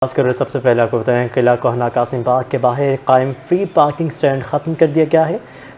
خاص کر سب سے پہلے آپ کو بتائیں قلعہ کوہنا قاسم باغ کے باہر قائم فری پارکنگ سٹینڈ ختم کر دیا گیا ہے۔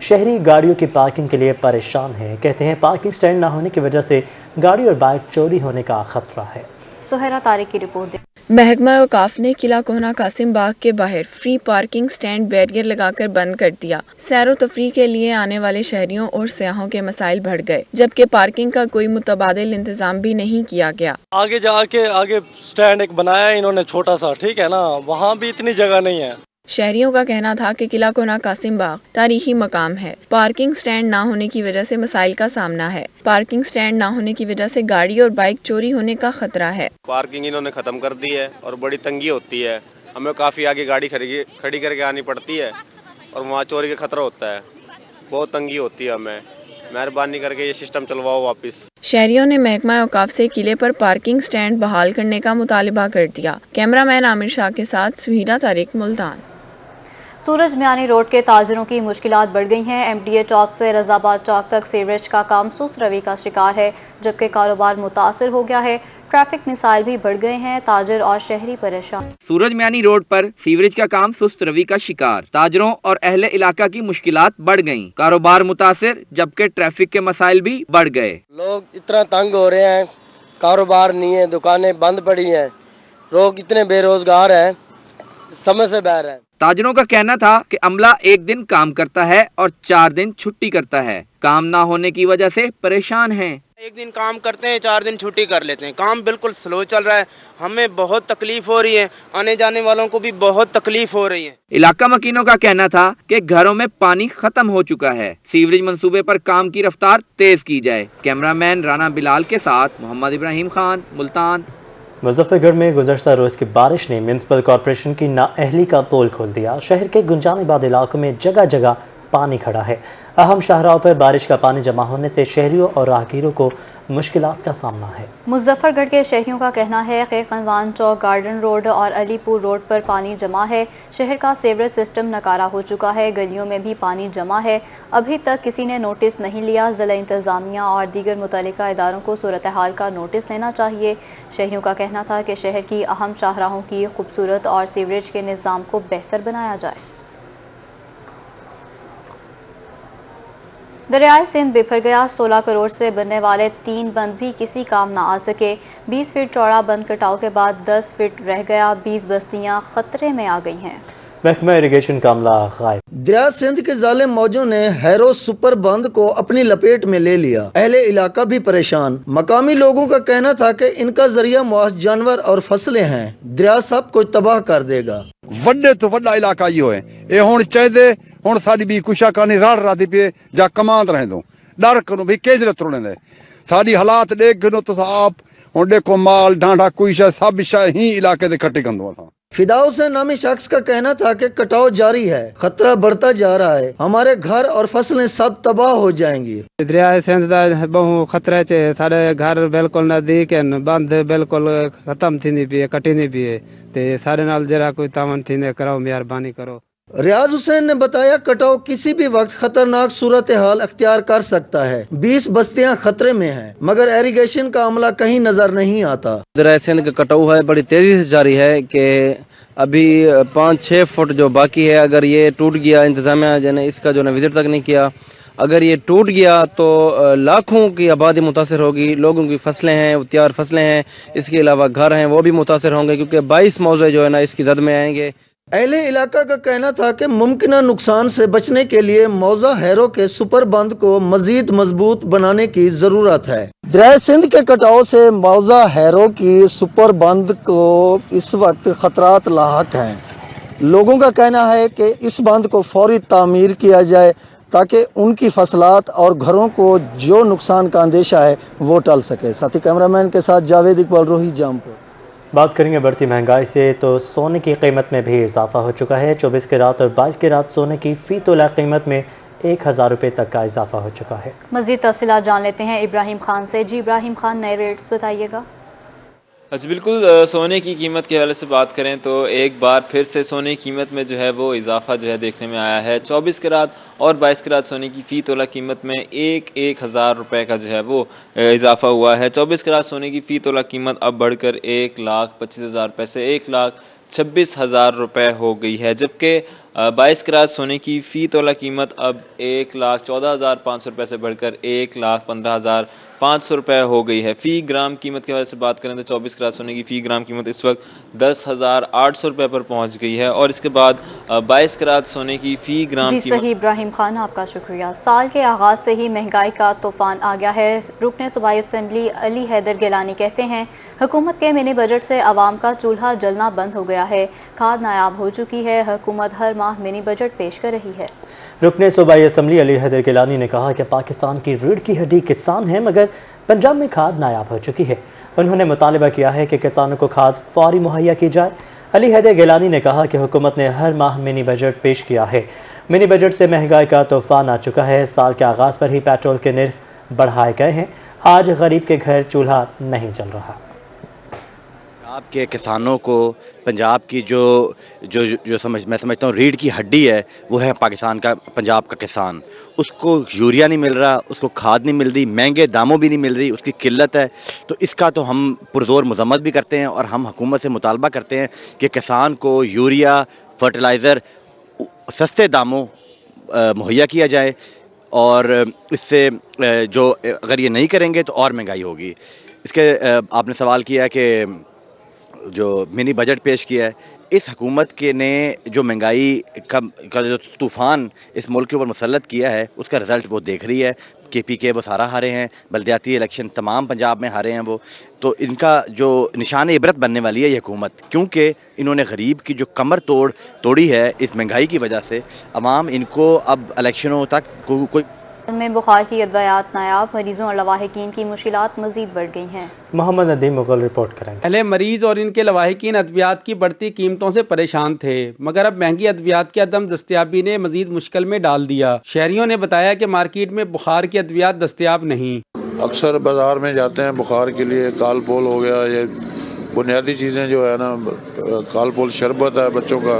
شہری گاڑیوں کی پارکنگ کے لیے پریشان ہیں، کہتے ہیں پارکنگ سٹینڈ نہ ہونے کی وجہ سے گاڑی اور بائک چوری ہونے کا خطرہ ہے۔ سہیرہ طارق کی رپورٹ۔ محکمہ اوقاف نے قلعہ کوہنا قاسم باغ کے باہر فری پارکنگ سٹینڈ بیریئر لگا کر بند کر دیا۔ سیر و تفریح کے لیے آنے والے شہریوں اور سیاحوں کے مسائل بڑھ گئے، جبکہ پارکنگ کا کوئی متبادل انتظام بھی نہیں کیا گیا۔ آگے جا کے آگے سٹینڈ ایک بنایا ہے انہوں نے چھوٹا سا، ٹھیک ہے نا، وہاں بھی اتنی جگہ نہیں ہے۔ شہریوں کا کہنا تھا کہ قلعہ کوہنا قاسم باغ تاریخی مقام ہے، پارکنگ سٹینڈ نہ ہونے کی وجہ سے مسائل کا سامنا ہے۔ پارکنگ سٹینڈ نہ ہونے کی وجہ سے گاڑی اور بائک چوری ہونے کا خطرہ ہے۔ پارکنگ انہوں نے ختم کر دی ہے اور بڑی تنگی ہوتی ہے، ہمیں کافی آگے گاڑی کھڑی کر کے آنی پڑتی ہے اور وہاں چوری کا خطرہ ہوتا ہے، بہت تنگی ہوتی ہے ہمیں۔ مہربانی کر کے یہ سسٹم چلواؤ واپس۔ شہریوں نے محکمہ اوقاف سے قلعے پر پارکنگ سٹینڈ بحال کرنے کا مطالبہ کر دیا۔ کیمرہ مین عامر شاہ کے ساتھ سہیرہ طارق، ملتان۔ سورج میانی روڈ کے تاجروں کی مشکلات بڑھ گئی ہیں۔ ایم ڈی اے چوک سے رضا آباد چوک تک سیوریج کا کام سست روی کا شکار ہے، جبکہ کاروبار متاثر ہو گیا ہے۔ ٹریفک مسائل بھی بڑھ گئے ہیں، تاجر اور شہری پریشان۔ سورج میانی روڈ پر سیوریج کا کام سست روی کا شکار، تاجروں اور اہل علاقہ کی مشکلات بڑھ گئیں، کاروبار متاثر جبکہ ٹریفک کے مسائل بھی بڑھ گئے۔ لوگ اتنا تنگ ہو رہے ہیں، کاروبار نہیں ہے، دکانیں بند پڑی ہیں، لوگ اتنے بے روزگار ہیں، سمجھ سے باہر ہیں۔ تاجروں کا کہنا تھا کہ عملہ ایک دن کام کرتا ہے اور 4 دن چھٹی کرتا ہے، کام نہ ہونے کی وجہ سے پریشان ہیں۔ ایک دن کام کرتے ہیں، 4 دن چھٹی کر لیتے ہیں، کام بالکل سلو چل رہا ہے، ہمیں بہت تکلیف ہو رہی ہے، آنے جانے والوں کو بھی بہت تکلیف ہو رہی ہے۔ علاقہ مکینوں کا کہنا تھا کہ گھروں میں پانی ختم ہو چکا ہے، سیوریج منصوبے پر کام کی رفتار تیز کی جائے۔ کیمرہ مین رانا بلال کے ساتھ محمد ابراہیم خان، ملتان۔ مظفر گڑھ میں گزشتہ روز کی بارش نے میونسپل کارپوریشن کی نااہلی کا پول کھول دیا۔ شہر کے گنجان آباد علاقوں میں جگہ جگہ پانی کھڑا ہے۔ اہم شاہراہوں پر بارش کا پانی جمع ہونے سے شہریوں اور راہگیروں کو مشکلات کا سامنا ہے۔ مظفر گڑھ کے شہریوں کا کہنا ہے کہ قنوان چوک، گارڈن روڈ اور علی پور روڈ پر پانی جمع ہے۔ شہر کا سیوریج سسٹم ناکارہ ہو چکا ہے، گلیوں میں بھی پانی جمع ہے۔ ابھی تک کسی نے نوٹس نہیں لیا۔ ضلع انتظامیہ اور دیگر متعلقہ اداروں کو صورتحال کا نوٹس لینا چاہیے۔ شہریوں کا کہنا تھا کہ شہر کی اہم شاہراہوں کی خوبصورت اور سیوریج کے نظام کو بہتر بنایا جائے۔ دریائے سندھ بکھر گیا، 16 کروڑ سے بننے والے 3 بند بھی کسی کام نہ آ سکے۔ 20 فٹ چوڑا بند کٹاؤ کے بعد 10 فٹ رہ گیا، 20 بستیاں خطرے میں آ گئی ہیں۔ محکمہ اریگیشن کا عملہ غائب۔ دریا سندھ کے ظالم موجوں نے ہیرو سپر بند کو اپنی لپیٹ میں لے لیا، اہل علاقہ بھی پریشان۔ مقامی لوگوں کا کہنا تھا کہ ان کا ذریعہ معاش جانور اور فصلیں ہیں، دریا سب کچھ تباہ کر دے گا۔ وڈے تو وڈا علاقہ یہ ہے، یہ ہوں چاہیے ہوں ساری بھی کشا کہانی راڑ راتی پی جا کماند رہ دو ڈر کرو بھی کیجرت رونے دے ساری حالات دیکھ گنو تو آپ ہوں دیکھو مال ڈانڈا کوئی شاید سب شاید ہی علاقے دے کٹی کندو اساں۔ فداؤ سے نامی شخص کا کہنا تھا کہ کٹاؤ جاری ہے، خطرہ بڑھتا جا رہا ہے، ہمارے گھر اور فصلیں سب تباہ ہو جائیں گی۔ دریائے سندھ دا بہو خطرے چ سارے گھر بالکل نزدیک ہیں، بند بالکل ختم تھیندی پئی ہے، کٹیندی پئی ہے، تے سارے نال جرا کوئی تعاون تھیندے کرو، مہربانی کرو۔ ریاض حسین نے بتایا کٹاؤ کسی بھی وقت خطرناک صورتحال اختیار کر سکتا ہے، 20 بستیاں خطرے میں ہیں، مگر ایریگیشن کا عملہ کہیں نظر نہیں آتا۔ دریائے سندھ کا کٹاؤ ہے بڑی تیزی سے جاری ہے کہ ابھی 5-6 فٹ جو باقی ہے، اگر یہ ٹوٹ گیا، انتظامیہ نے اس کا جو وزٹ تک نہیں کیا، اگر یہ ٹوٹ گیا تو لاکھوں کی آبادی متاثر ہوگی، لوگوں کی فصلیں ہیں، تیار فصلیں ہیں، اس کے علاوہ گھر ہیں وہ بھی متاثر ہوں گے، کیونکہ 22 موضوع جو ہے نا اس کی زد میں آئیں گے۔ اہل علاقہ کا کہنا تھا کہ ممکنہ نقصان سے بچنے کے لیے موضع ہیرو کے سپر بند کو مزید مضبوط بنانے کی ضرورت ہے۔ دریائے سندھ کے کٹاؤ سے موضع ہیرو کی سپر بند کو اس وقت خطرات لاحق ہیں۔ لوگوں کا کہنا ہے کہ اس بند کو فوری تعمیر کیا جائے تاکہ ان کی فصلات اور گھروں کو جو نقصان کا اندیشہ ہے وہ ٹل سکے۔ ساتھی کیمرہ مین کے ساتھ جاوید اقبال، روہی، جامپور۔ بات کریں گے بڑھتی مہنگائی سے تو سونے کی قیمت میں بھی اضافہ ہو چکا ہے۔ 24 کیرات اور 22 کیرات سونے کی فی تولہ قیمت میں 1000 روپے تک کا اضافہ ہو چکا ہے۔ مزید تفصیلات جان لیتے ہیں ابراہیم خان سے۔ جی ابراہیم خان، نئے ریٹس بتائیے گا۔ اچھا بالکل، سونے کی قیمت کے حوالے سے بات کریں تو ایک بار پھر سے سونے کی قیمت میں جو ہے وہ اضافہ جو ہے دیکھنے میں آیا ہے۔ 24 کیرات اور 22 کیرات سونے کی فی تولہ قیمت میں 1000 روپے کا جو ہے وہ اضافہ ہوا ہے۔ 24 کیرات سونے کی فی تولہ قیمت اب بڑھ کر 1,25,000 روپے سے 26,000 रुपए हो गई है, जबकि 22 कैरेट सोने की फी तोला कीमत अब 1,14,500 रुपए से बढ़कर 1,15,500 रुपए हो गई है। फी ग्राम कीमत के हवाले से बात करें तो 24 कैरेट सोने की फी ग्राम कीमत इस वक्त 10,800 रुपए पर पहुंच गई है, और इसके बाद 22 कैरेट सोने की फी ग्राम जी कीमत। सही इब्राहिम खान, आपका शुक्रिया। साल के आगाज से ही महंगाई का तूफान आ गया है। रुकने सूबाई असेंबली अली हैदर गिलानी कहते हैं, हुकूमत के मिनी बजट से आवाम का चूल्हा जलना बंद हो गया है। खाद नायाब हो चुकी है। हुकूमत हर माह मिनी बजट पेश कर रही है। रुकने सूबाई असम्बली अली हैदर गिलानी ने कहा कि पाकिस्तान की रीढ़ की हड्डी किसान है, मगर पंजाब में खाद नायाब हो चुकी है। उन्होंने मुतालबा किया है कि किसानों को खाद फौरी मुहैया की जाए। अली हैदर गिलानी ने कहा कि हुकूमत ने हर माह मिनी बजट पेश किया है। मिनी बजट से महंगाई का तूफान आ चुका है। साल के आगाज पर ही पेट्रोल के निर्ख बढ़ाए गए हैं। आज गरीब के घर चूल्हा नहीं जल रहा। पंजाब के किसानों को पंजाब की मैं समझता हूँ रीढ़ की हड्डी है, वो है पाकिस्तान का, पंजाब का किसान। उसको यूरिया नहीं मिल रहा, उसको खाद नहीं मिल रही, महंगे दामों भी नहीं मिल रही, उसकी किल्लत है। तो इसका तो हम पुरजोर मजम्मत भी करते हैं और हम हुकूमत से मुतालबा करते हैं कि किसान को यूरिया, फर्टिलाइज़र सस्ते दामों मुहैया किया जाए, और इससे जो अगर ये नहीं करेंगे तो और महंगाई होगी। इसके आपने सवाल किया कि जो मिनी बजट पेश किया है, इस हुकूमत के ने जो महंगाई का जो तूफ़ान इस मुल्क के ऊपर मुसल्लत किया है, उसका रिज़ल्ट वो देख रही है। KPK वो सारा हारे हैं, बल्दियाती इलेक्शन तमाम पंजाब में हारे हैं वो। तो इनका जो निशान इबरत बनने वाली है ये हुकूमत, क्योंकि इन्होंने गरीब की जो कमर तोड़ी है इस महंगाई की वजह से। अवाम इनको अब इलेक्शनों तक कोई में बुखार की अद्वयात नायाब, मरीजों और लवाहिकीन की मुश्किलात मजीद बढ़ गई हैं। मोहम्मद नदीम मुगल रिपोर्ट करेंगे। पहले मरीज और इनके लवाहिकीन अद्वियात की बढ़ती कीमतों से परेशान थे, मगर अब महंगी अद्वियात की अदम दस्तयाबी ने मजीद मुश्किल में डाल दिया। शहरियों ने बताया कि मार्केट में बुखार की अद्वियात दस्तयाब नहीं। अक्सर बाजार में जाते हैं बुखार के लिए, कालपोल हो गया, ये बुनियादी चीज़ें जो है ना, कालपोल शरबत है बच्चों का,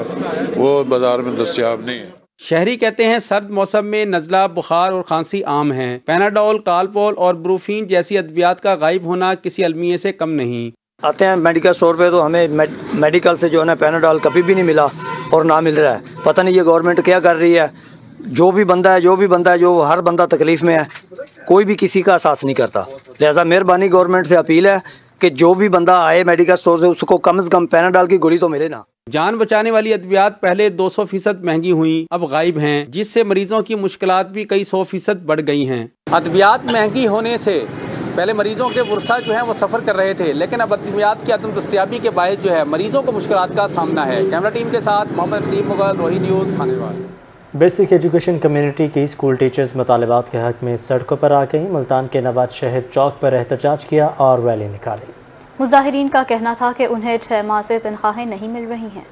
वो बाजार में दस्तयाब नहीं है। शहरी कहते हैं सर्द मौसम में नज़ला, बुखार और खांसी आम है। पैनाडोल, कालपोल और ब्रूफीन जैसी अद्वियात का गायब होना किसी अलमिये से कम नहीं। आते हैं मेडिकल स्टोर पे तो हमें मेडिकल से जो है ना पैनाडोल कभी भी नहीं मिला और ना मिल रहा है। पता नहीं ये गवर्नमेंट क्या कर रही है। जो भी बंदा है जो हर बंदा तकलीफ में है, कोई भी किसी का एहसास नहीं करता। लिहाजा मेहरबानी गवर्नमेंट से अपील है कि जो भी बंदा आए मेडिकल स्टोर से उसको कम से कम पैनाडोल की गोली तो मिले ना। जान बचाने वाली अद्वियात पहले 200% महंगी हुई, अब गायब हैं, जिससे मरीजों की मुश्किलात भी कई 100% बढ़ गई हैं। अद्वियात महंगी होने से पहले मरीजों के वर्षा जो है वो सफ़र कर रहे थे, लेकिन अब अद्वियात की अदम दस्तयाबी के बायस जो है मरीजों को मुश्किलात का सामना है। कैमरा टीम के साथ मोहम्मद नदीम मुगल, रोही news, Khanewal. Basic education community की स्कूल टीचर्स मुतालबात के हक में सड़कों पर आ गई। मुल्तान के नवाज शहर चौक पर एहतजाज किया और रैली निकाली। मुजाहिरीन का कहना था कि उन्हें 6 माह से तनख्वाहें नहीं मिल रही हैं।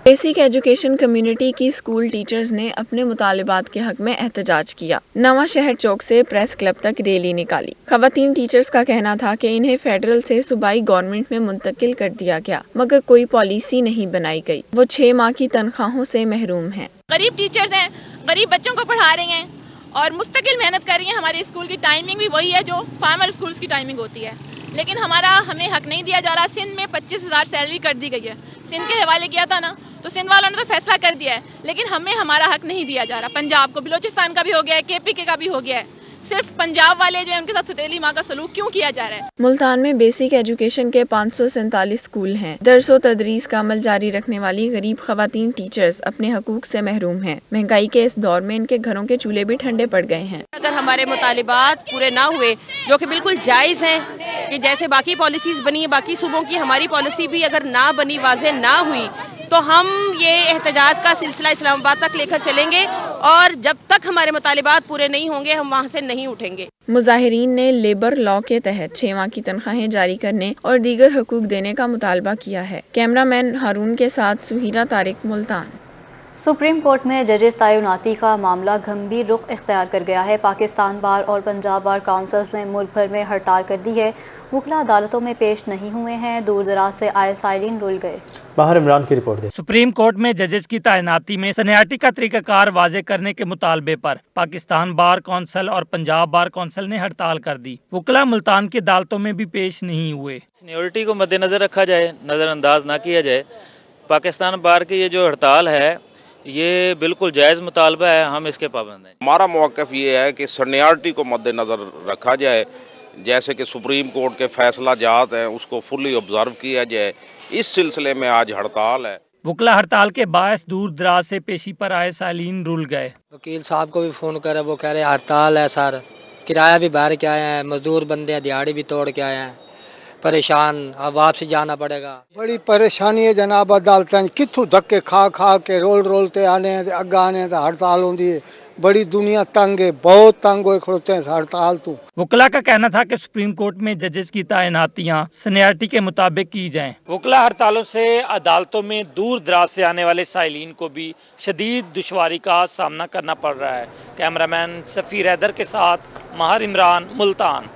बेसिक एजुकेशन कम्युनिटी की स्कूल टीचर्स ने अपने मुतालिबात के हक में एहतजाज किया। नवा शहर चौक से प्रेस क्लब तक रैली निकाली। खवातीन टीचर्स का कहना था कि इन्हें फेडरल से सूबाई गवर्नमेंट में मुंतकिल कर दिया गया, मगर कोई पॉलिसी नहीं बनाई गई। वो 6 माह की तनख्वाहों से महरूम हैं। गरीब टीचर्स हैं, गरीब बच्चों को पढ़ा रही हैं और मुस्तकिल मेहनत कर रही हैं। हमारे स्कूल की टाइमिंग भी वही है जो फार्मर स्कूल्स की टाइमिंग होती है, लेकिन हमें हक नहीं दिया जा रहा। सिंध में 25,000 सैलरी कर दी गई है। सिंध के हवाले किया था ना, तो सिंध वालों ने तो फैसला कर दिया है, लेकिन हमें हमारा हक नहीं दिया जा रहा। पंजाब को, बलोचिस्तान का भी हो गया है, KPK का भी हो गया है। सिर्फ पंजाब वाले जो है उनके साथ सुतेली माँ का सलूक क्यों किया जा रहा है। मुल्तान में बेसिक एजुकेशन के 547 स्कूल हैं। दर्स व तदरीस का अमल जारी रखने वाली गरीब खवातीन टीचर्स अपने हकूक से महरूम हैं। महंगाई के इस दौर में इनके घरों के चूल्हे भी ठंडे पड़ गए हैं। अगर हमारे मुतालिबात पूरे ना हुए, जो कि बिल्कुल जायज़ हैं, कि जैसे बाकी पॉलिसीज बनी है बाकी सूबों की, हमारी पॉलिसी भी अगर ना बनी, वाज़े ना हुई, तो हम ये एहतजाज का सिलसिला इस्लामाबाद तक लेकर चलेंगे और जब तक हमारे मुतालिबात पूरे नहीं होंगे हम वहाँ से नहीं उठेंगे। मुजाहिरीन ने लेबर लॉ के तहत 6 माह की तनख्वाहें जारी करने और दीगर हकूक देने का मुतालबा किया है। कैमरामैन हारून के साथ सुहीरा तारिक, मुल्तान। सुप्रीम कोर्ट में जजेस तैनाती का मामला गंभीर रुख इख्तियार कर गया है। पाकिस्तान बार और पंजाब बार काउंसिल्स ने मुल्क भर में हड़ताल कर दी है। वकला अदालतों में पेश नहीं हुए हैं। दूर दराज से आए साइलिन रुल गए। बाहर इमरान की रिपोर्ट दे। सुप्रीम कोर्ट में जजेस की तैनाती में सीनियरिटी का तरीकाकार वाजे करने के मुतालबे पर पाकिस्तान बार कौंसिल और पंजाब बार कौंसिल ने हड़ताल कर दी। वकला मुल्तान की अदालतों में भी पेश नहीं हुए। सीनियरिटी को मद्देनजर रखा जाए, नजरअंदाज ना किया जाए। पाकिस्तान बार की ये जो हड़ताल है ये बिल्कुल जायज़ मुतालबा है, हम इसके पाबंद हैं। हमारा मौक़िफ़ ये है कि सीनियरिटी को मद्देनज़र रखा जाए, जैसे कि सुप्रीम कोर्ट के फैसला जात हैं उसको फुली ऑब्ज़र्व किया जाए। इस सिलसिले में आज हड़ताल है। वकला हड़ताल के बायस दूर दराज से पेशी पर आए सालीन रुल गए। वकील साहब को भी फ़ोन करे, वो कह रहे हड़ताल है सर, किराया भी भर के आए हैं, मजदूर बंदे हैं, दिहाड़ी भी तोड़ के आए हैं, परेशान, अब वापसी जाना पड़ेगा। बड़ी परेशानी है जनाब, अदालतें कितों धक्के खा खा के रोलते आने अग्गा आने तो हड़ताल होती है। बड़ी दुनिया तंग है, बहुत तंग हो खड़ोते हैं हड़ताल तो। वकला का कहना था कि सुप्रीम कोर्ट में जजेस की तैनातियां सीनियरिटी के मुताबिक की जाएं। वकला हड़तालों से अदालतों में दूर दराज से आने वाले साइलिन को भी शदीद दुश्वारी का सामना करना पड़ रहा है। कैमरामैन सफीर हैदर के साथ माहिर इमरान, मुल्तान।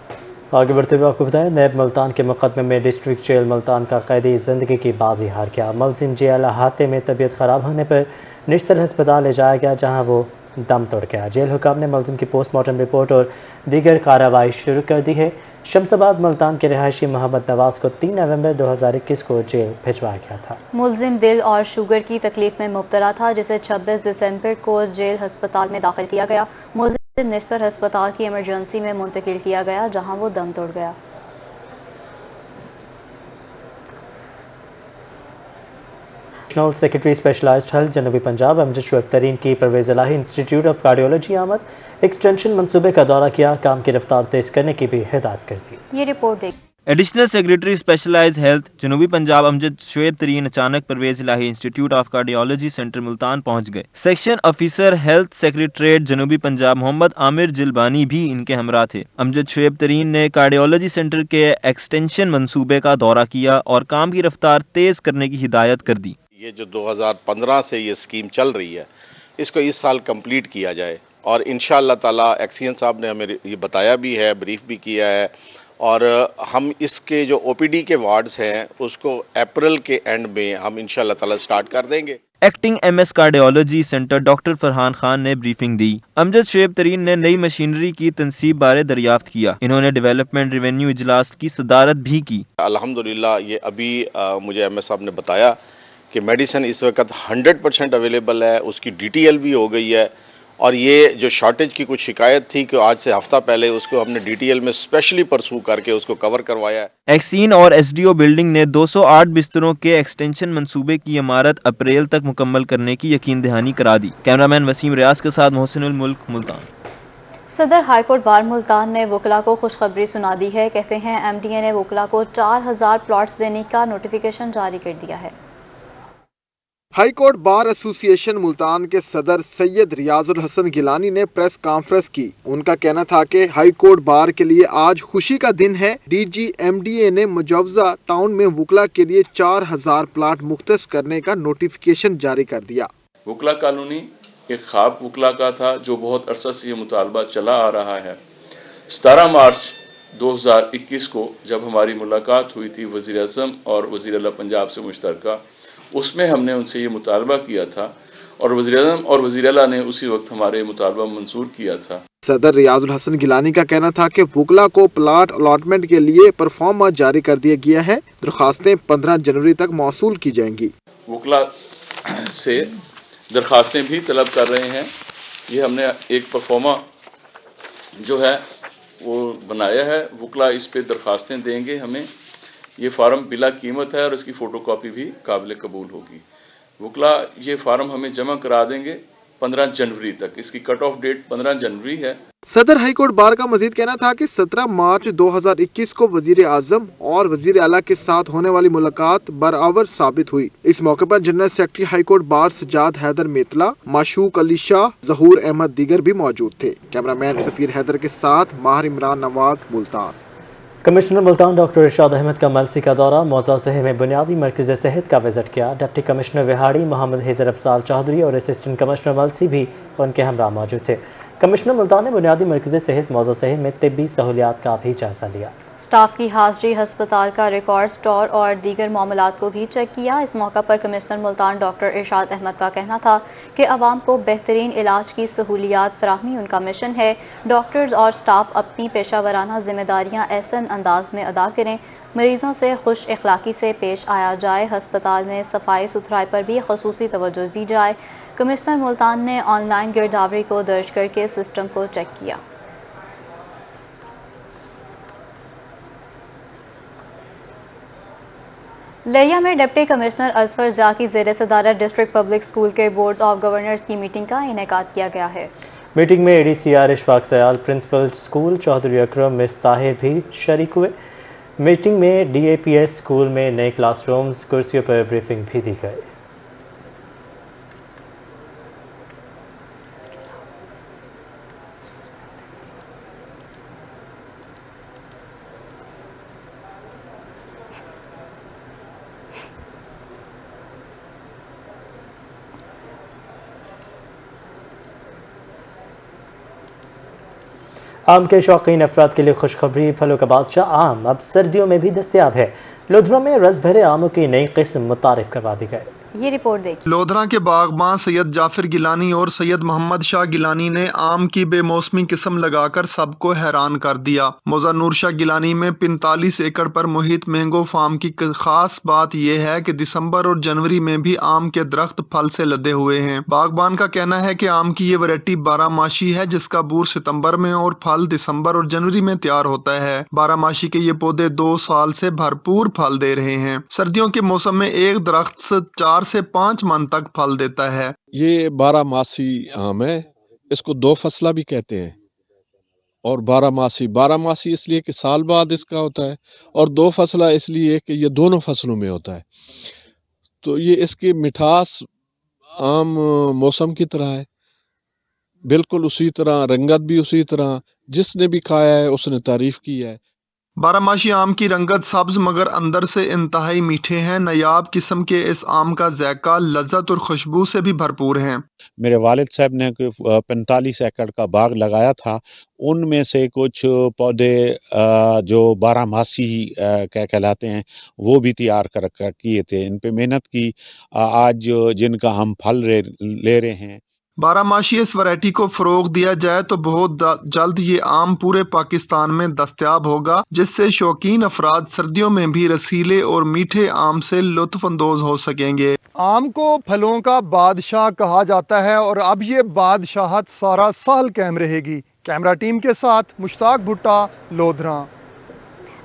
आगे बढ़ते हुए आपको बताएं, नैब मुल्तान के मुकदमे में डिस्ट्रिक्ट जेल मुल्तान का कैदी जिंदगी की बाजी हार गया। मुलजिम जेल अहाते में तबीयत खराब होने पर निश्तर अस्पताल ले जाया गया, जहां वो दम तोड़ गया। जेल हुकाम ने मुलजिम की पोस्टमार्टम रिपोर्ट और दीगर कार्रवाई शुरू कर दी है। शमसाबाद मुल्तान के रिहायशी मोहम्मद नवाज को 3 नवंबर 2021 को जेल भिजवाया गया था। मुलजिम दिल और शुगर की तकलीफ में मुब्तला था, जिसे 26 दिसंबर को जेल अस्पताल में दाखिल किया गया। मुलजिम निश्तर अस्पताल की इमरजेंसी में मुंतकिल किया गया, जहां वो दम तोड़ गया। नेशनल सेक्रेटरी स्पेशलाइज्ड हेल्थ जनूबी पंजाब अमजद शुएब तरीन की Parvez Elahi institute of cardiology आमद, एक्सटेंशन मंसूबे का दौरा किया, काम की रफ्तार तेज करने की भी हिदायत कर दी। ये रिपोर्ट देखिए। एडिशनल सेक्रेटरी स्पेशलाइज्ड हेल्थ जनूबी पंजाब अमजद शुएब तरीन अचानक Parvez Elahi institute of cardiology centre Multan पहुंच गए। सेक्शन ऑफिसर हेल्थ सेक्रेटरीट जनूबी पंजाब मोहम्मद आमिर जिलबानी भी इनके हमरा थे। अमजद शुएब तरीन ने कार्डियोलॉजी सेंटर के एक्सटेंशन मंसूबे का दौरा किया और काम की रफ्तार तेज करने की हिदायत कर दी। ये जो 2015 से ये स्कीम चल रही है, इसको इस साल कंप्लीट किया जाए और इंशाअल्लाह ताला एक्सीएन साहब ने हमें ये बताया भी है, ब्रीफ भी किया है, और हम इसके जो ओपीडी के वार्ड्स हैं उसको अप्रैल के एंड में हम इंशाअल्लाह ताला स्टार्ट कर देंगे। Acting MS cardiology centre doctor Farhan Khan ने ब्रीफिंग दी। अमजद शुएब तरीन ने नई मशीनरी की तनसीब बारे दरियाफ्त किया। इन्होंने डेवलपमेंट रेवेन्यू इजलास की सदारत भी की। अल्हम्दुलिल्लाह ये अभी मुझे एमएस साहब ने बताया कि मेडिसिन इस वक्त 100% अवेलेबल है, उसकी डीटीएल भी हो गई है, और ये जो शॉर्टेज की कुछ शिकायत थी कि आज से हफ्ता पहले उसको हमने डीटीएल में स्पेशली परसू करके उसको कवर करवाया है। एक्सीन और एसडीओ बिल्डिंग ने 208 बिस्तरों के एक्सटेंशन मंसूबे की इमारत अप्रैल तक मुकम्मल करने की यकीन दहानी करा दी। कैमरामैन वसीम रियाज के साथ मोहसिनुल मुल्क, मुल्तान। सदर हाईकोर्ट बार मुल्तान ने वकला को खुशखबरी सुना दी है। कहते हैं एमडीए ने वकला को 4000 प्लॉट्स देने का नोटिफिकेशन जारी कर दिया है। High court bar association Multan के सदर सैयद रियाजुल हसन गिलानी ने प्रेस कॉन्फ्रेंस की। उनका कहना था कि हाई कोर्ट बार के लिए आज खुशी का दिन है। डीजी एमडीए ने मुजवजा टाउन में वकला के लिए 4000 प्लाट मुख्तस करने का नोटिफिकेशन जारी कर दिया। वकला कॉलोनी एक ख्वाब वकला का था जो बहुत अरसा से ये मुतालबा चला आ रहा है। 17 मार्च 2021 को जब हमारी मुलाकात हुई थी वज़ीर आज़म और वज़ीर आला पंजाब से मुश्तरका, उसमें हमने उनसे ये मुतालबा किया था और वज़ीर आज़म और वज़ीर आला ने उसी वक्त हमारे मुतालबा मंजूर किया था। सदर रियाजुल हसन गिलानी का कहना था कि वकला को प्लाट अलॉटमेंट के लिए परफॉर्मा जारी कर दिया गया है। दरखास्तें 15 जनवरी तक मौसूल की जाएंगी। वकला से दरखास्तें भी तलब कर रहे हैं। ये हमने एक परफॉर्मा जो है वो बनाया है। वकला इस पे दरखास्तें देंगे हमें। ये फार्म बिला कीमत है और इसकी फोटोकॉपी भी काबिल कबूल होगी। वकला ये फार्म हमें जमा करा देंगे 15 जनवरी तक। इसकी कट ऑफ डेट 15 जनवरी है। सदर हाईकोर्ट बार का मजीद कहना था कि 17 मार्च 2021 को वजीर आजम और वजीर आला के साथ होने वाली मुलाकात बराबर साबित हुई। इस मौके पर general secretary high court bar Sajjad Haider Metla, Mashooq Ali Shah, Zahoor Ahmed दीगर भी मौजूद थे। कैमरामैन सफीर हैदर के साथ माहिर इमरान नवाज, मुल्तान। कमिश्नर मुल्तान डॉक्टर इरशाद अहमद का मलसी का दौरा। मौजा शहर में बुनियादी मरकज़ सेहत का विजिट किया। डिप्टी कमिश्नर विहाड़ी मोहम्मद हेजर अफसार चौधरी और असिस्टेंट कमिश्नर मलसी भी उनके हमरा मौजूद थे। कमिश्नर मुल्तान ने बुनियादी मरकज़ सेहत मौजा शहर में तिब्बी सहूलियात का भी जायजा लिया। स्टाफ की हाजिरी, हस्पताल का रिकॉर्ड स्टोर और दीगर मामलात को भी चेक किया। इस मौका पर कमिश्नर मुल्तान डॉक्टर इरशाद अहमद का कहना था कि अवाम को बेहतरीन इलाज की सहूलियात फराहमी उनका मिशन है। डॉक्टर्स और स्टाफ अपनी पेशावराना जिम्मेदारियां ऐसे अंदाज में अदा करें, मरीजों से खुश इखलाकी से पेश आया जाए, हस्पताल में सफाई सुथराई पर भी खसूसी तवज्जो दी जाए। कमिश्नर मुल्तान ने ऑनलाइन गिरदावरी को दर्ज करके सिस्टम को चेक किया। लिया में डिप्टी कमिश्नर अजफर ज़िया की ज़ेर सदारत डिस्ट्रिक्ट पब्लिक स्कूल के बोर्ड्स ऑफ गवर्नर्स की मीटिंग का इनेकाद किया गया है। मीटिंग में ADCR Ishfaq Sayal, principal school Chaudhry Akram, miss Tahir भी शरीक हुए। मीटिंग में DAPS स्कूल में नए क्लासरूम्स, कुर्सियों पर ब्रीफिंग भी दी गई। आम के शौकीन अफराद के लिए खुशखबरी, फलों का बादशाह आम अब सर्दियों में भी दस्तयाब है। लोधरा में रस भरे आमों की नई किस्म मुतारिफ करवा दी गई। ये रिपोर्ट देखिए। लोधरा के बागबान सैयद जाफिर गिलानी और सैयद मोहम्मद शाह गिलानी ने आम की बेमौसमी किस्म लगाकर सबको हैरान कर दिया। मौजा नूर शाह गिलानी में 45 एकड़ पर मुहित मैंगो फार्म की खास बात यह है कि दिसंबर और जनवरी में भी आम के दरख्त फल से लदे हुए हैं। बागबान का कहना है कि आम की ये वैरायटी 12 माशी है, जिसका बूर सितंबर में और फल दिसंबर और जनवरी में तैयार होता है। 12 माशी के ये पौधे 2 साल से भरपूर फल दे रहे हैं। सर्दियों के मौसम में एक दरख्त 4 से 5 मन तक फल देता है। ये 12 मासी आम है, इसको 2 फसला भी कहते हैं। और 12 मासी इसलिए कि साल बाद इसका होता है, और 2 फसला इसलिए कि ये दोनों फसलों में होता है। तो ये इसकी मिठास आम मौसम की तरह है, बिल्कुल उसी तरह, रंगत भी उसी तरह। जिसने भी खाया है उसने तारीफ की है। 12 माशी आम की रंगत सब्ज मगर अंदर से इंतहाई मीठे हैं। नायाब किस्म के इस आम का जायका, लज्जत और खुशबू से भी भरपूर है। मेरे वालिद साहब ने 45 एकड़ का बाग लगाया था, उनमें से कुछ पौधे जो 12 मासी कहलाते हैं वो भी तैयार कर किए थे। इन पे मेहनत की, आज जिनका हम फल ले रहे हैं। 12 माशी इस वैरायटी को फरोग दिया जाए तो बहुत जल्द ये आम पूरे पाकिस्तान में दस्तयाब होगा, जिससे शौकीन अफराद सर्दियों में भी रसीले और मीठे आम से लुत्फ अंदोज हो सकेंगे। आम को फलों का बादशाह कहा जाता है और अब ये बादशाहत सारा साल कायम रहेगी। कैमरा टीम के साथ मुश्ताक भुट्टा, लोधरा।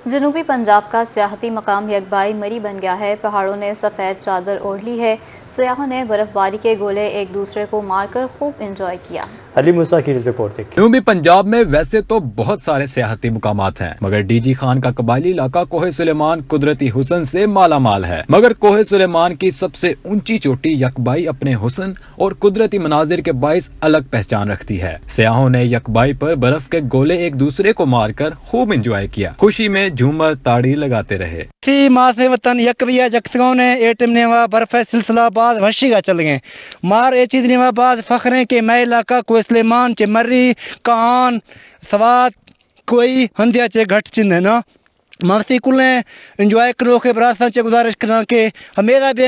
जनूबी पंजाब का सियाहती मकाम यकबाई मरी बन गया है। पहाड़ों ने सफ़ेद चादर ओढ़ ली है। सयाहों ने बर्फबारी के गोले एक दूसरे को मारकर खूब एंजॉय किया। अली मूसा की रिपोर्ट देखिए। जनूबी पंजाब में वैसे तो बहुत सारे सियाहती मुकामात हैं, मगर डीजी खान का कबायली इलाका कोहे सुलेमान कुदरती हुस्न से माला माल है। मगर कोहे सुलेमान की सबसे ऊंची चोटी यकबाई अपने हुस्न और कुदरती मनाजिर के बाइस अलग पहचान रखती है। सयाहों ने यकबाई पर बर्फ के गोले एक दूसरे को मारकर खूब एंजॉय किया। खुशी में झूमर ताड़ी लगाते रहे। माँ से वतन यकबिया जगसगांव ने एटमने बर्फ सिलसिला बाद वशी का चल गए मार ए चीज बाद फखरें के मैं इलाका कोई सुलेमान चे मर्री कान सवात कोई हंदिया चे घट चिन्ह ना मस्ती कुल एंजॉय करो के बरासा चे गुजारिश करा के हमेशा भी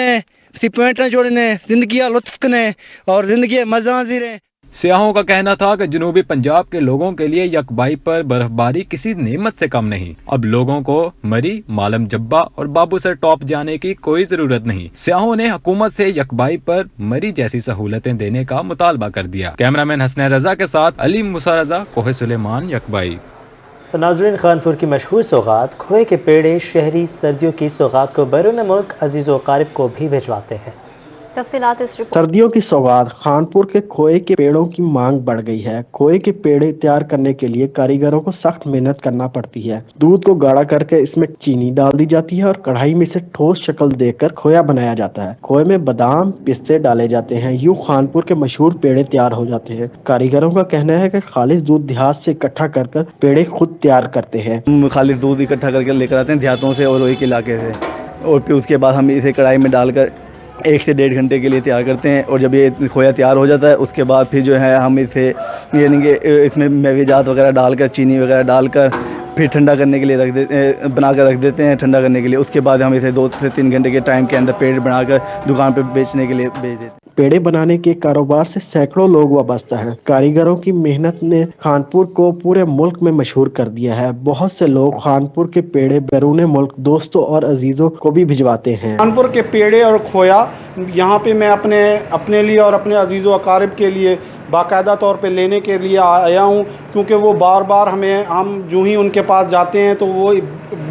सी पॉइंट जोड़ने जिंदगी लुत्फ कने और जिंदगी मजा जीरे। सियाहों का कहना था कि जनूबी पंजाब के लोगों के लिए यकबाई पर बर्फबारी किसी नेमत से कम नहीं। अब लोगों को मरी, मालम जब्बा और बाबूसर टॉप जाने की कोई जरूरत नहीं। सियाहों ने हुकूमत से यकबाई पर मरी जैसी सहूलतें देने का मुतालबा कर दिया। कैमरामैन हसनैन रजा के साथ अली मूसा रजा, कोहे सुलेमान, यकबाई। तो नाज़रीन, खानपुर की मशहूर सौगात खोए के पेड़े शहरी सर्दियों की सौगात को बैरून मुल्क अजीज़ व क़ारिब को भी भिजवाते हैं। तफसीलात इस रिपोर्ट। सर्दियों की सौगात खानपुर के खोए के पेड़ों की मांग बढ़ गई है। खोए के पेड़े तैयार करने के लिए कारीगरों को सख्त मेहनत करना पड़ती है। दूध को गाढ़ा करके इसमें चीनी डाल दी जाती है और कढ़ाई में से ठोस शक्ल देकर खोया बनाया जाता है। खोए में बादाम, पिस्ते डाले जाते हैं। यूं खानपुर के मशहूर पेड़े तैयार हो जाते हैं। कारीगरों का कहना है कि खालिश दूध देहात से इकट्ठा कर पेड़े खुद तैयार करते हैं। हम खालिश दूध इकट्ठा करके लेकर आते हैं देहातों से और वही के इलाके से, और फिर उसके बाद हम इसे कढ़ाई में डालकर 1 से 1.5 घंटे के लिए तैयार करते हैं। और जब ये खोया तैयार हो जाता है उसके बाद फिर जो है हम इसे यानी कि इसमें मेवेजात वगैरह डालकर, चीनी वगैरह डालकर फिर ठंडा करने के लिए बना कर रख देते हैं ठंडा करने के लिए। उसके बाद हम इसे 2 से 3 घंटे के टाइम के अंदर पेड़ बनाकर दुकान पर बेचने के लिए भेज देते हैं। पेड़े बनाने के कारोबार से सैकड़ों लोग वाबस्ता हैं। कारीगरों की मेहनत ने खानपुर को पूरे मुल्क में मशहूर कर दिया है। बहुत से लोग खानपुर के पेड़े बैरून मुल्क दोस्तों और अजीजों को भी भिजवाते हैं। खानपुर के पेड़े और खोया यहाँ पे मैं अपने लिए और अपने अजीज़ों अकारिब के लिए बाकायदा तौर पे लेने के लिए आया हूँ, क्योंकि वो बार बार हम जो ही उनके पास जाते हैं तो वो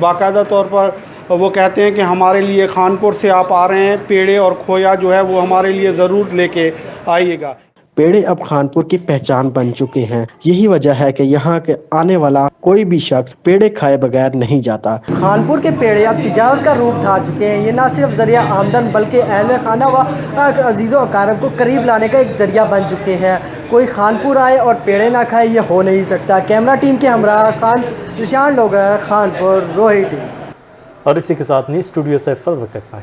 बाकायदा तौर पर वो कहते हैं कि हमारे लिए खानपुर से आप आ रहे हैं, पेड़े और खोया जो है वो हमारे लिए ज़रूर लेके आइएगा। पेड़े अब खानपुर की पहचान बन चुके हैं। यही वजह है कि यहाँ के आने वाला कोई भी शख्स पेड़े खाए बगैर नहीं जाता। खानपुर के पेड़े अब तिजारत का रूप धार चुके हैं। ये न सिर्फ जरिया आमदन बल्कि अहल खाना व अजीज़ों अकारब को करीब लाने का एक जरिया बन चुके हैं। कोई खानपुर आए और पेड़े ना खाए, ये हो नहीं सकता। कैमरा टीम के हमरा निशान लोग खानपुर रोहित। और इसी के साथ नहीं स्टूडियो से फल वक्त